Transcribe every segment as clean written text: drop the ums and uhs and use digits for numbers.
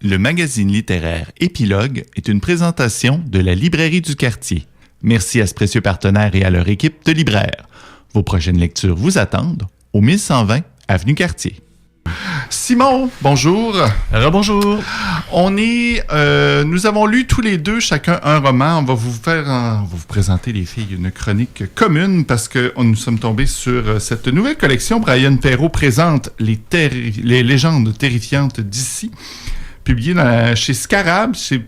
Le magazine littéraire Épilogue est une présentation de la Librairie du Quartier. Merci à ce précieux partenaire et à leur équipe de libraires. Vos prochaines lectures vous attendent au 1120 Avenue Cartier. Simon, bonjour. Rebonjour. Nous avons lu tous les deux chacun un roman. On va vous présenter, les filles, une chronique commune parce que nous sommes tombés sur cette nouvelle collection. Brian Perrault présente les légendes terrifiantes d'ici, publié chez Scarab, chez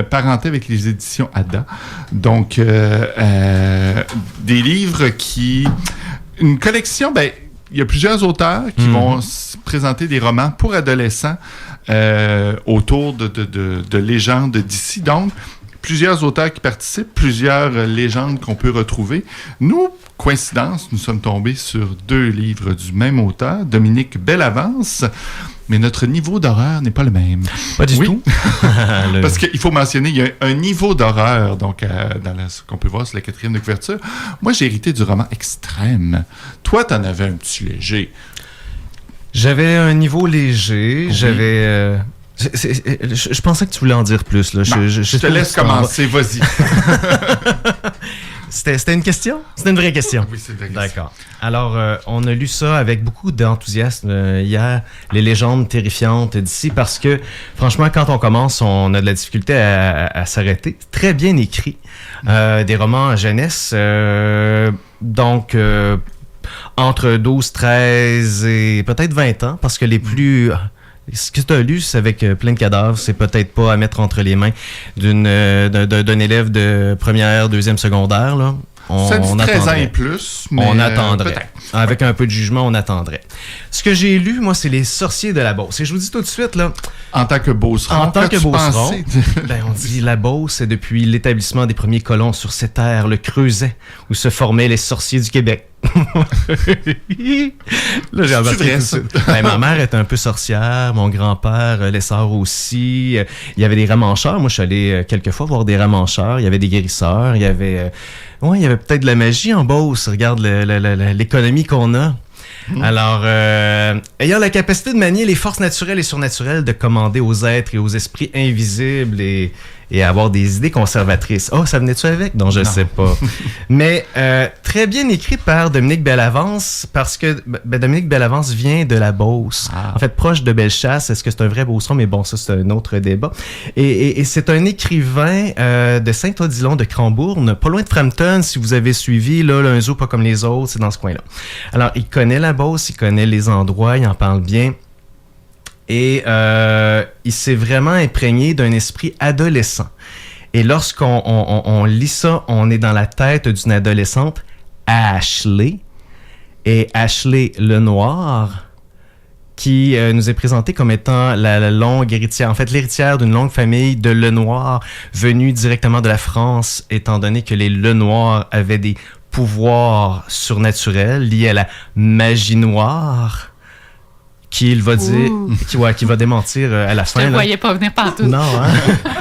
parenté avec les éditions Ada. Donc, des livres une collection, il y a plusieurs auteurs qui vont présenter des romans pour adolescents autour de légendes d'ici. Donc, plusieurs auteurs qui participent, plusieurs légendes qu'on peut retrouver. Nous, coïncidence, nous sommes tombés sur 2 livres du même auteur, Dominique Bellavance, mais notre niveau d'horreur n'est pas le même. Pas du tout. Parce qu'il faut mentionner, il y a un niveau d'horreur, donc ce qu'on peut voir sur la 4e de couverture. Moi, j'ai hérité du roman extrême. Toi, t'en avais un petit léger. J'avais un niveau léger, oui. Je pensais que tu voulais en dire plus. Là. Je te laisse commencer, vas-y. C'était une question? C'était une vraie question? Oui, c'est une vraie question. D'accord. Alors, on a lu ça avec beaucoup d'enthousiasme hier, les légendes terrifiantes d'ici, parce que, franchement, quand on commence, on a de la difficulté à s'arrêter. Très bien écrit. Des romans jeunesse. Donc, entre 12, 13 et peut-être 20 ans, parce que les plus... Ce que tu as lu, c'est avec plein de cadavres, c'est peut-être pas à mettre entre les mains d'un élève de première, deuxième secondaire, là. Ça dit 13 ans et plus, mais on attendrait. Peut-être. Avec un peu de jugement, on attendrait. Ce que j'ai lu, moi, c'est Les Sorciers de la Beauce. Et je vous dis tout de suite, là... En tant que Beauceron, on dit la Beauce, c'est depuis l'établissement des premiers colons sur cette terre, le Creuset, où se formaient les sorciers du Québec. Là, j'ai embarqué tout de suite. Ma mère était un peu sorcière, mon grand-père, les sœurs aussi. Il y avait des ramancheurs. Moi, je suis allé quelques fois voir des ramancheurs. Il y avait des guérisseurs. Il y avait peut-être de la magie en Beauce. Regarde l'économie qu'on a. Alors, ayant la capacité de manier les forces naturelles et surnaturelles, de commander aux êtres et aux esprits invisibles et avoir des idées conservatrices. Oh, ça venait-tu avec? Non, je sais pas. Mais très bien écrit par Dominique Bellavance, parce que Dominique Bellavance vient de la Beauce. En fait, proche de Bellechasse. Est-ce que c'est un vrai Beauceron? Mais bon, ça, c'est un autre débat. Et c'est un écrivain de Saint-Odilon de Crambourne, pas loin de Frampton, si vous avez suivi, là, un zoo pas comme les autres, c'est dans ce coin-là. Alors, il connaît la Beauce, il connaît les endroits, il en parle bien. Et il s'est vraiment imprégné d'un esprit adolescent. Et lorsqu'on lit ça, on est dans la tête d'une adolescente, Ashley. Et Ashley Lenoir, qui nous est présentée comme étant la longue héritière, en fait l'héritière d'une longue famille de Lenoir, venue directement de la France, étant donné que les Lenoir avaient des pouvoirs surnaturels liés à la magie noire. Qu'il va dire, qui va démentir à la fin. Je te voyais pas venir partout. Non, hein?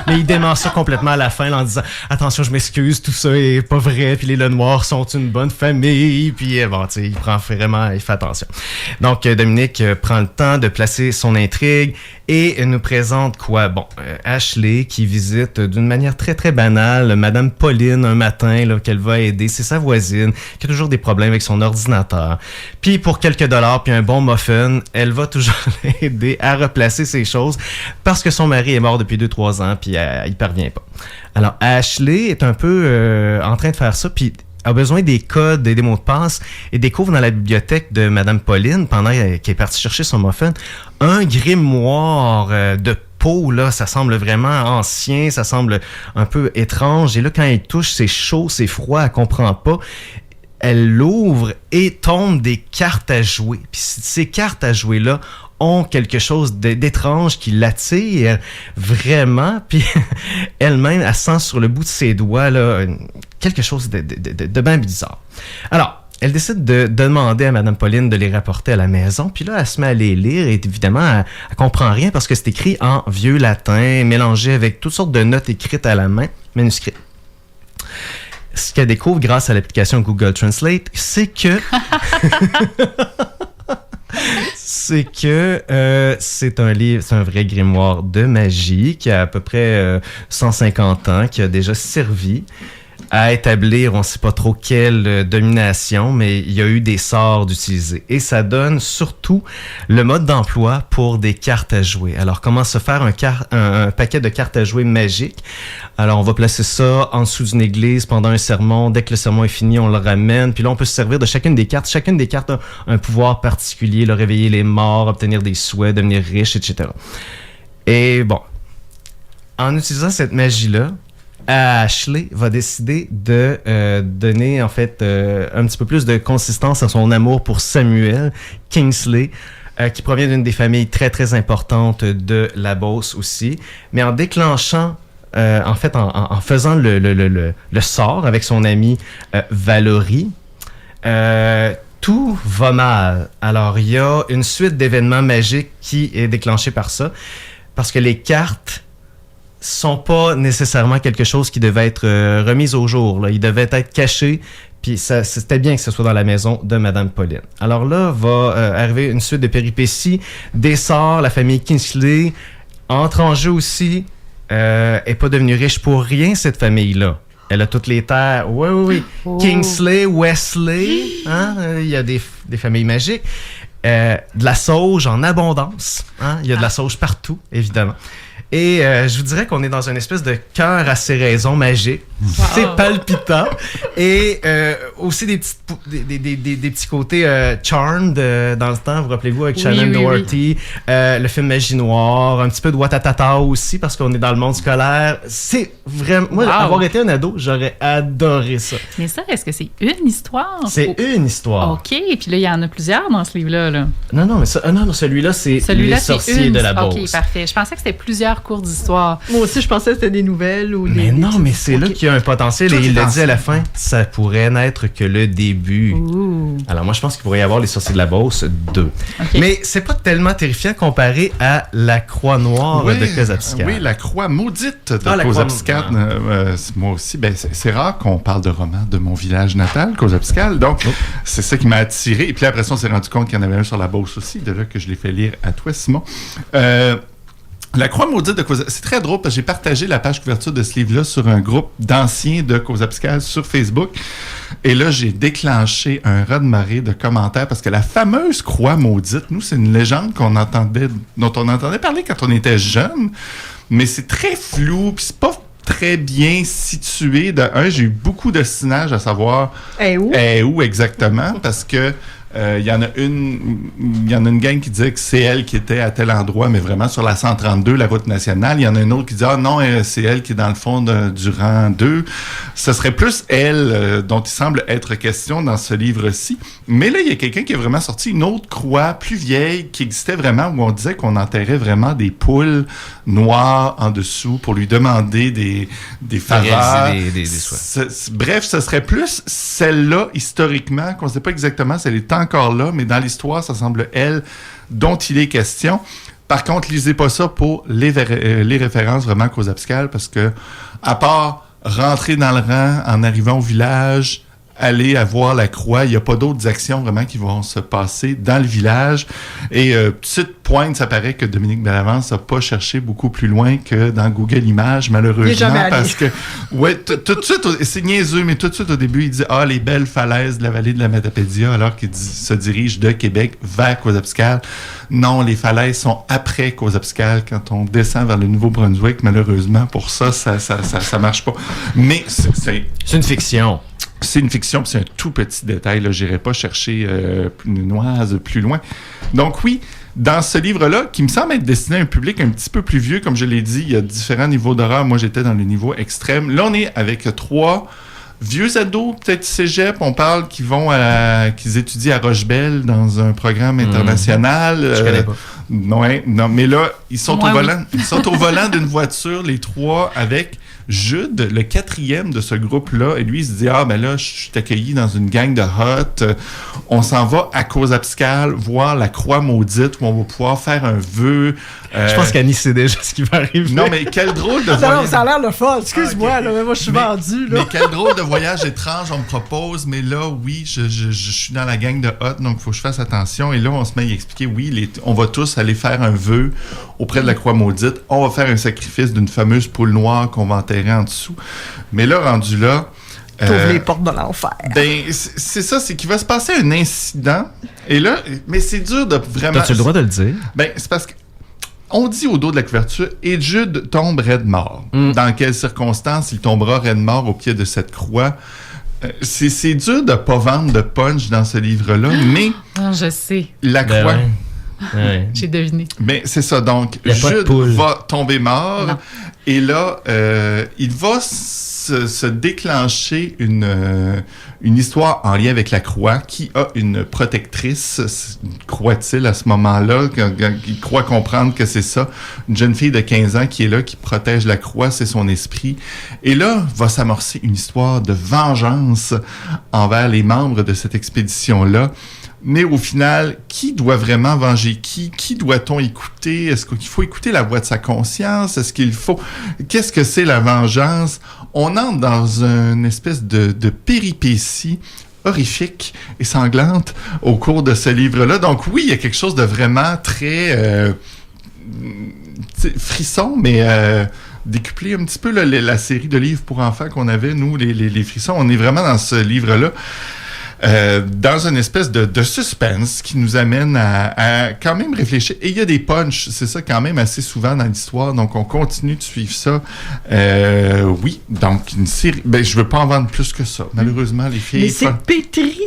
Mais il dément ça complètement à la fin là, en disant « Attention, je m'excuse, tout ça est pas vrai, puis les Lenoir sont une bonne famille. » Puis bon, tu sais, il fait attention. Donc, Dominique prend le temps de placer son intrigue et nous présente quoi? Bon, Ashley qui visite d'une manière très, très banale Madame Pauline un matin, là, qu'elle va aider. C'est sa voisine qui a toujours des problèmes avec son ordinateur. Puis pour quelques dollars puis un bon muffin, elle va toujours l'aider à replacer ses choses parce que son mari est mort depuis 2-3 ans puis il parvient pas. Alors, Ashley est un peu en train de faire ça puis a besoin des codes et des mots de passe et découvre dans la bibliothèque de Madame Pauline, pendant qu'elle est partie chercher son muffin, un grimoire de peau, là, ça semble vraiment ancien, ça semble un peu étrange. Et là, quand elle touche, c'est chaud, c'est froid, elle comprend pas. Elle l'ouvre et tombe des cartes à jouer. Puis ces cartes à jouer-là ont quelque chose d'étrange qui l'attire vraiment. Puis elle-même, elle sent sur le bout de ses doigts là, quelque chose de bien bizarre. Alors, elle décide de demander à Madame Pauline de les rapporter à la maison. Puis là, elle se met à les lire et évidemment, elle comprend rien parce que c'est écrit en vieux latin, mélangé avec toutes sortes de notes écrites à la main, manuscrites. Ce qu'elle découvre grâce à l'application Google Translate, c'est que c'est que c'est un livre, c'est un vrai grimoire de magie qui a à peu près 150 ans, qui a déjà servi à établir, on ne sait pas trop quelle domination, mais il y a eu des sorts d'utiliser. Et ça donne surtout le mode d'emploi pour des cartes à jouer. Alors, comment se faire un paquet de cartes à jouer magiques? Alors, on va placer ça en dessous d'une église pendant un sermon. Dès que le sermon est fini, on le ramène. Puis là, on peut se servir de chacune des cartes. Chacune des cartes a un pouvoir particulier, là, réveiller les morts, obtenir des souhaits, devenir riche, etc. Et bon, en utilisant cette magie-là, Ashley va décider de donner en fait un petit peu plus de consistance à son amour pour Samuel Kingsley, qui provient d'une des familles très très importantes de la Beauce aussi, mais en déclenchant en fait en faisant le sort avec son ami Valorie, tout va mal. Alors il y a une suite d'événements magiques qui est déclenchée par ça, parce que les cartes sont pas nécessairement quelque chose qui devait être remis au jour. Là. Ils devaient être cachés, puis c'était bien que ce soit dans la maison de Madame Pauline. Alors là, va arriver une suite de péripéties, des sorts, la famille Kingsley entre en jeu aussi, est pas devenue riche pour rien, cette famille-là. Elle a toutes les terres. Oui. Oh. Kingsley, Wesley, hein? Il y a des familles magiques. De la sauge en abondance. Hein? Il y a de la sauge partout, évidemment. Et je vous dirais qu'on est dans une espèce de cœur à ses raisons magique. Wow. C'est palpitant. Et aussi des petits côtés charmed dans le temps. Vous rappelez-vous avec Shannon Doherty, le film Magie Noire, un petit peu de Watatata aussi parce qu'on est dans le monde scolaire. C'est vraiment... Moi, avoir été un ado, j'aurais adoré ça. Mais ça, est-ce que c'est une histoire? C'est une histoire. OK. Et puis là, il y en a plusieurs dans ce livre-là. Là. Non, mais celui-là, c'est Les Sorciers de la Beauce. OK, parfait. Je pensais que c'était plusieurs cours d'histoire. Moi aussi, je pensais que c'était des nouvelles ou des... Mais non, mais c'est là qu'il y a un potentiel. Et il l'a dit à la fin, ça pourrait n'être que le début. Ouh. Alors moi, je pense qu'il pourrait y avoir Les Sorciers de la Beauce 2. Okay. Mais c'est pas tellement terrifiant comparé à La Croix Noire de Kozabskar. Oui, La Croix maudite de Kozabskar. Moi aussi, c'est rare qu'on parle de romans de mon village natal, Kozabskar. Donc, c'est ça qui m'a attiré. Et puis après ça, on s'est rendu compte qu'il y en avait un sur la Beauce aussi. De là que je l'ai fait lire à toi, Simon. La Croix maudite de Kozabskar, c'est très drôle parce que j'ai partagé la page couverture de ce livre-là sur un groupe d'anciens de Kozabskar sur Facebook. Et là, j'ai déclenché un raz-de-marée de commentaires parce que la fameuse Croix maudite, nous, c'est une légende dont on entendait parler quand on était jeune, mais c'est très flou, puis c'est pas très bien situé. J'ai eu beaucoup de sinage à savoir où exactement, parce que il y en a une gang qui disait que c'est elle qui était à tel endroit, mais vraiment sur la 132, la route nationale. Il y en a une autre qui dit non, c'est elle qui est dans le fond du rang 2. Ce serait plus elle dont il semble être question dans ce livre-ci. Mais là, il y a quelqu'un qui a vraiment sorti une autre croix plus vieille qui existait vraiment, où on disait qu'on enterrait vraiment des poules noires en dessous pour lui demander des faveurs. Bref, ce serait plus celle-là, historiquement, qu'on ne sait pas exactement si elle est encore là, mais dans l'histoire, ça semble elle dont il est question. Par contre, lisez pas ça pour les références vraiment Kozabskar, parce que, à part rentrer dans le rang en arrivant au village, aller à voir la croix, il n'y a pas d'autres actions vraiment qui vont se passer dans le village. Et petite pointe, ça paraît que Dominique Bellavance n'a pas cherché beaucoup plus loin que dans Google Images, malheureusement, parce que, tout de suite, c'est niaiseux, mais tout de suite au début, il dit « les belles falaises de la vallée de la Matapédia », alors qu'il se dirige de Québec vers Kozabskar. Non, les falaises sont après Kozabskar, quand on descend vers le Nouveau-Brunswick. Malheureusement, pour ça marche pas. Mais c'est une fiction. C'est une fiction, puis c'est un tout petit détail. Je n'irai pas chercher une noise plus loin. Donc oui, dans ce livre-là, qui me semble être destiné à un public un petit peu plus vieux, comme je l'ai dit, il y a différents niveaux d'horreur. Moi, j'étais dans le niveau extrême. Là, on est avec 3 vieux ados, peut-être cégep. On parle qu'ils étudient à Rochebelle dans un programme international. Je connais pas. Non, mais là, ils sont au volant d'une voiture, les 3, avec Jude, le quatrième de ce groupe-là, et lui, il se dit, ah, ben là, je suis accueilli dans une gang de hot. On s'en va à Causapscal voir la croix maudite où on va pouvoir faire un vœu. Je pense qu'Annie sait déjà ce qui va arriver. Non, mais quel drôle de Non, voyage. ça a l'air le fun. Excuse-moi, ok. là, mais moi, je suis Mais- vendu. Là. Mais quel drôle de voyage étrange on me propose. Mais là, oui, je suis dans la gang de hot, donc il faut que je fasse attention. Et là, on se met à y expliquer, oui, on va tous aller faire un vœu auprès de la croix maudite. On va faire un sacrifice d'une fameuse poule noire qu'on va enterrer en dessous. Mais là, rendu là... T'ouvres les portes de l'enfer. Ben, c'est ça, c'est qu'il va se passer un incident. Et là, mais c'est dur de vraiment... T'as-tu le droit de le dire? Ben, c'est parce que on dit au dos de la couverture, et Jude tombe raide mort. Dans quelles circonstances il tombera raide mort au pied de cette croix? C'est dur de pas vendre de punch dans ce livre-là, mais Ah, je sais. la Ben croix... ouais. Ouais. J'ai deviné. Ben, c'est ça. Donc, Y a pas de Jude poule. va tomber mort. Non. Et là, il va se déclencher une histoire en lien avec la croix. Qui a une protectrice, croit-il à ce moment-là? Il croit comprendre que c'est ça. Une jeune fille de 15 ans qui est là, qui protège la croix, c'est son esprit. Et là, va s'amorcer une histoire de vengeance envers les membres de cette expédition-là. Mais au final, qui doit vraiment venger qui? Qui doit-on écouter? Est-ce qu'il faut écouter la voix de sa conscience? Est-ce qu'il faut... Qu'est-ce que c'est la vengeance? On entre dans une espèce de péripétie horrifique et sanglante au cours de ce livre-là. Donc oui, il y a quelque chose de vraiment très frisson, mais... décupler un petit peu là, la série de livres pour enfants qu'on avait, nous, les frissons. On est vraiment dans ce livre-là. Dans une espèce de suspense qui nous amène à quand même réfléchir. Et il y a des punchs, c'est ça quand même assez souvent dans l'histoire, donc on continue de suivre ça. Oui, donc une série... Ben, je veux pas en vendre plus que ça. Malheureusement, les filles... Mais c'est pétri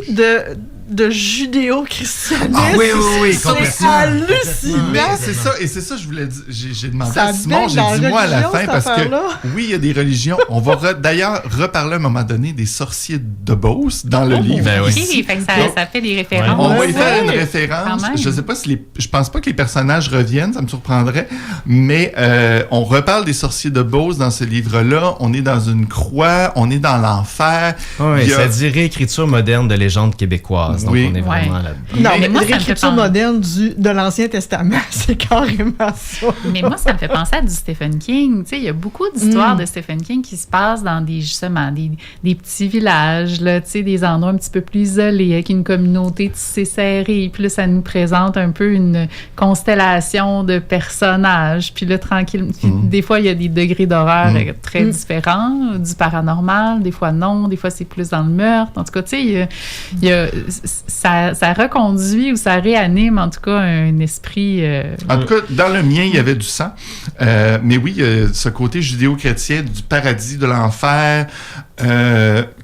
de judéo-christianisme. Ah oui, oui, oui, C'est complètement. hallucinant. Mais c'est ça, et c'est ça, je voulais dire. J'ai demandé Ça à Simon, baigne j'ai dans dit la moi à la religion, fin, cette parce que affaire-là. oui, il y a des religions. On va d'ailleurs reparler à un moment donné des sorciers de Beauce dans le livre. ben oui. OK, ici. fait que Donc, ça fait des références. on va Ouais, y faire une ouais. référence. Quand même. Je sais pas si je pense pas que les personnages reviennent, ça me surprendrait, mais on reparle des sorciers de Beauce dans ce livre-là. On est dans une croix, on est dans l'enfer. Oui, Il y a- ça dit réécriture moderne de légende québécoise. Donc, Oui. on est vraiment Ouais. là-dedans. Non, mais moi, ça me fait l'écriture penser- moderne de l'Ancien Testament, c'est carrément ça. Mais moi, ça me fait penser à du Stephen King. Tu sais, il y a beaucoup d'histoires de Stephen King qui se passent dans justement, des petits villages, là, tu sais, des endroits un petit peu plus isolés, avec une communauté tissée serrée. Puis là, ça nous présente un peu une constellation de personnages. Puis là, tranquille. Puis des fois, il y a des degrés d'horreur très différents, du paranormal. Des fois, non. Des fois, c'est plus dans le meurtre. En tout cas, tu sais, ça reconduit ou ça réanime, en tout cas, un esprit... En tout cas, dans le mien, il y avait du sang. Mais oui, ce côté judéo-chrétien du paradis, de l'enfer.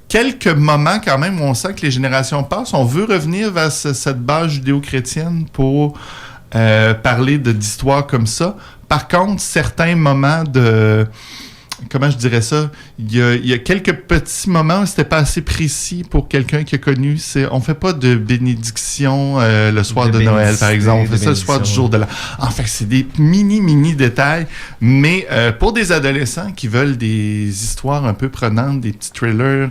Quelques moments quand même où on sent que les générations passent. On veut revenir vers cette base judéo-chrétienne pour parler d'histoires comme ça. Par contre, certains moments de... Comment je dirais ça? Il y a quelques petits moments où c'était pas assez précis pour quelqu'un qui a connu. On fait pas de bénédiction le soir de Noël, par exemple. On fait ça le soir du jour de l'an. En fait, c'est des mini détails. Mais pour des adolescents qui veulent des histoires un peu prenantes, des petits thrillers,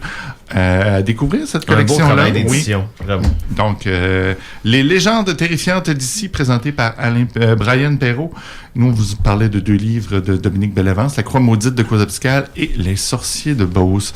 à découvrir cette Un beau collection-là. travail Oui. d'édition. Bravo. Donc, les légendes terrifiantes d'ici, présentées par Brian Perrault. Nous, on vous parlait de 2 livres de Dominique Bellevance, La croix maudite de Causapscal et Les sorciers de Beauce.